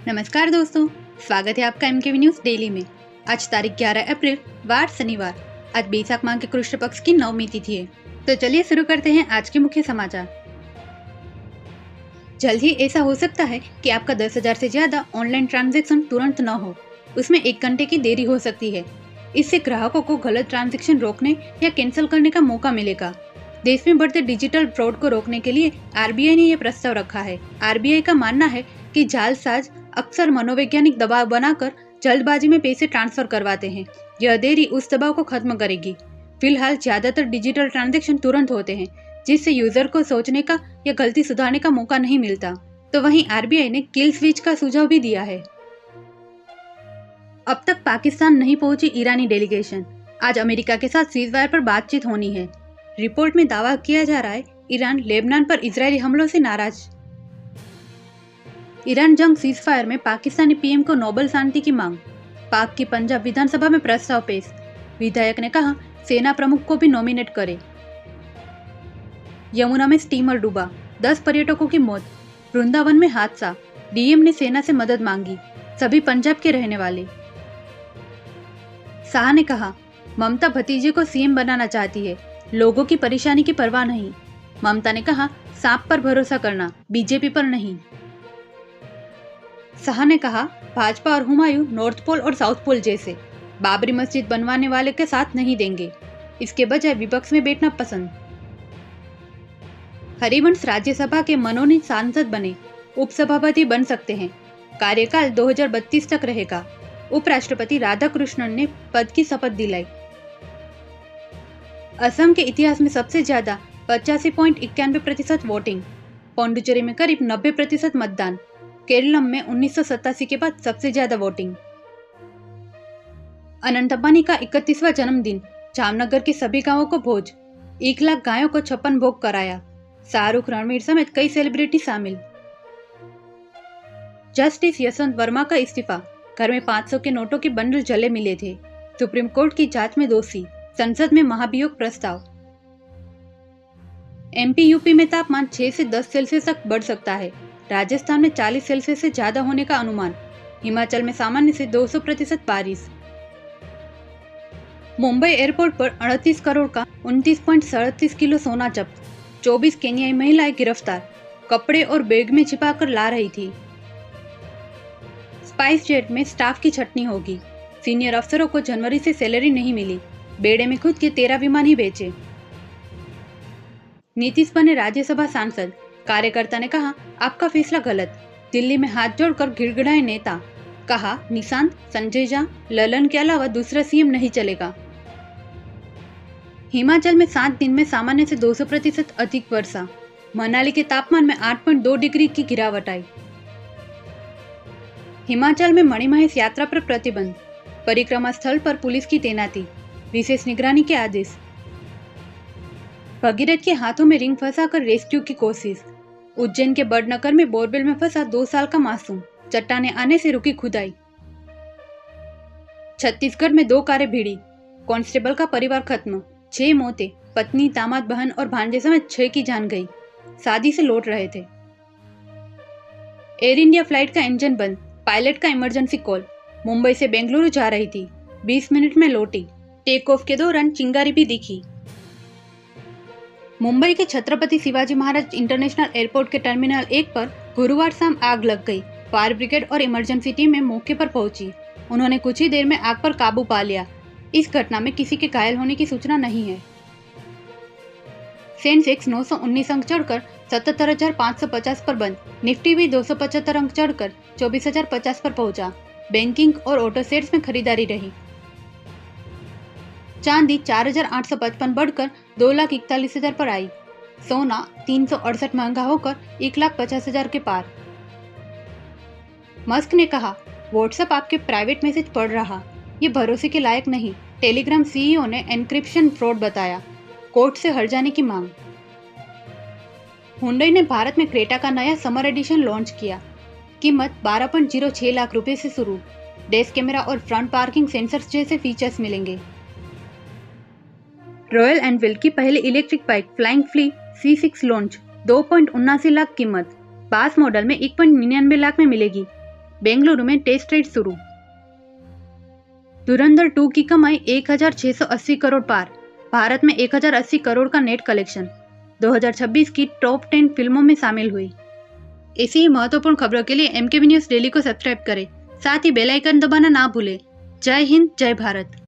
नमस्कार दोस्तों, स्वागत है आपका एमकेवी न्यूज डेली में। आज तारीख 11 अप्रैल वार शनिवार। आज बैसाख माह के कृष्ण पक्ष की नवमी तिथि है। तो चलिए शुरू करते हैं आज के मुख्य समाचार। जल्द ही ऐसा हो सकता है कि आपका 10,000 से ज्यादा ऑनलाइन ट्रांजैक्शन तुरंत न हो, उसमें 1 घंटे की देरी हो सकती है। इससे ग्राहकों को गलत ट्रांजैक्शन रोकने या कैंसिल करने का मौका मिलेगा। देश में बढ़ते डिजिटल फ्रॉड को रोकने के लिए आरबीआई ने यह प्रस्ताव रखा है। आरबीआई का मानना है कि जालसाज अक्सर मनोवैज्ञानिक दबाव बनाकर जल्दबाजी में पैसे ट्रांसफर करवाते हैं। यह देरी उस दबाव को खत्म करेगी। फिलहाल ज्यादातर डिजिटल ट्रांजैक्शन तुरंत होते हैं, जिससे यूजर को सोचने का या गलती सुधारने का मौका नहीं मिलता। तो वहीं आरबीआई ने किल स्विच का सुझाव भी दिया है। अब तक पाकिस्तान नहीं पहुंची ईरानी डेलीगेशन। आज अमेरिका के साथ सीजफायर पर बातचीत होनी है। रिपोर्ट में दावा किया जा रहा है ईरान लेबनान पर इजरायली हमलों से नाराज। ईरान जंग सीजफायर में पाकिस्तानी पीएम को नोबेल शांति की मांग। पाक की पंजाब विधानसभा में प्रस्ताव पेश। विधायक ने कहा सेना प्रमुख को भी नॉमिनेट करे। यमुना में स्टीमर डूबा, 10 पर्यटकों की मौत। वृंदावन में हादसा, डीएम ने सेना से मदद मांगी, सभी पंजाब के रहने वाले। शाह ने कहा ममता भतीजे को सीएम बनाना चाहती है, लोगों की परेशानी की परवाह नहीं। ममता ने कहा सांप पर भरोसा करना, बीजेपी पर नहीं। शाह ने कहा भाजपा और हुमायूं नॉर्थ पोल और साउथ पोल जैसे बाबरी मस्जिद बनवाने वाले के साथ नहीं देंगे, इसके बजाय विपक्ष में बैठना पसंद। हरिवंश राज्यसभा के मनोनीत सांसद बने, उपसभापति बन सकते हैं। कार्यकाल 2032 तक रहेगा। उपराष्ट्रपति राधाकृष्णन ने पद की शपथ दिलाई। असम के इतिहास में सबसे ज्यादा 85.91% वोटिंग। पौंडुचेरी में करीब 90% मतदान। केरलम में 1987 के बाद सबसे ज्यादा वोटिंग। अनंत अंबानी का 31वां जन्मदिन, जामनगर के सभी गांवों को भोज। 1 लाख गायों को 56 भोग कराया। शाहरुख, रणवीर समेत कई सेलिब्रिटी शामिल। जस्टिस यशवंत वर्मा का इस्तीफा, घर में 500 के नोटों के बंडल जले मिले थे। सुप्रीम कोर्ट की जांच में दोषी, संसद में महाभियोग प्रस्ताव। एमपी यूपी में तापमान 6 से 10 सेल्सियस तक बढ़ सकता है। राजस्थान में 40 सेल्सियस से ज्यादा होने का अनुमान। हिमाचल में सामान्य से 200% बारिश। मुंबई एयरपोर्ट पर 38 करोड़ का 29.37 किलो सोना जब्त। 24 केन्याई महिलाएं गिरफ्तार, कपड़े और बैग में छिपाकर ला रही थी। स्पाइस जेट में स्टाफ की छटनी होगी। सीनियर अफसरों को जनवरी से सैलरी नहीं मिली। बेड़े में खुद के 13 विमान ही बेचे। नीतीश बने राज्यसभा सांसद। कार्यकर्ता ने कहा आपका फैसला गलत। दिल्ली में हाथ जोड़कर गिड़गिड़ाए नेता। कहा निशांत, संजय झा, ललन के अलावा दूसरा सीएम नहीं चलेगा। हिमाचल में 7 दिन में सामान्य से 200% अधिक वर्षा। मनाली के तापमान में 8.2 डिग्री की गिरावट आई। हिमाचल में मणिमहेश यात्रा पर प्रतिबंध। परिक्रमा स्थल पर पुलिस की तैनाती, विशेष निगरानी के आदेश। भगीरथ के हाथों में रिंग फंसाकर रेस्क्यू की कोशिश। उज्जैन के बड़नगर में बोरवेल में फंसा 2 साल का मासूम, चट्टाने आने से रुकी खुदाई। छत्तीसगढ़ में 2 कारें भिड़ी, कांस्टेबल का परिवार खत्म। 6 मौतें, पत्नी, दामाद, बहन और भांजे समेत 6 की जान गई। शादी से लौट रहे थे। एयर इंडिया फ्लाइट का इंजन बंद, पायलट का इमरजेंसी कॉल। मुंबई से बेंगलुरु जा रही थी, 20 मिनट में लौटी। टेक ऑफ के दौरान चिंगारी भी दिखी। मुंबई के छत्रपति शिवाजी महाराज इंटरनेशनल एयरपोर्ट के टर्मिनल 1 पर गुरुवार शाम आग लग गई। फायर ब्रिगेड और इमरजेंसी टीमें मौके पर पहुंची। उन्होंने कुछ ही देर में आग पर काबू पा लिया। इस घटना में किसी के घायल होने की सूचना नहीं है। सेंसेक्स 919 अंक चढ़कर 77,550 पर बंद। निफ्टी भी 275 अंक चढ़कर 24,050 पर पहुंचा। बैंकिंग और ऑटो शेयर्स में खरीदारी रही। चांदी 4,855 बढ़कर 2,41,000 पर आई। सोना 368 महंगा होकर 1,50,000 के पार। मस्क ने कहा व्हाट्सएप आपके प्राइवेट मैसेज पढ़ रहा, ये भरोसे के लायक नहीं। टेलीग्राम सीईओ ने एनक्रिप्शन फ्रॉड बताया। कोर्ट से हट जाने की मांग। हुंडई ने भारत में क्रेटा का नया समर एडिशन लॉन्च किया। कीमत 12.06 लाख रुपए से शुरू। डैश कैमरा और फ्रंट पार्किंग सेंसर्स जैसे फीचर्स मिलेंगे। रॉयल एनफील्ड की पहली electric bike flying flea C6 launch. 2.79 lakh कीमत। पास मॉडल में 1.99 लाख में मिलेगी। बेंगलुरु में टेस्ट राइड शुरू। धुरंधर 2 की कमाई 1680 करोड़ पार। भारत में 1080 करोड़ का नेट कलेक्शन। 2026 की टॉप 10 फिल्मों में शामिल हुई। ऐसी ही महत्वपूर्ण खबरों के लिए MKB न्यूज़ डेली को सब्सक्राइब करें। साथ ही बेल आइकन दबाना ना भूलें। जय हिंद, जय भारत।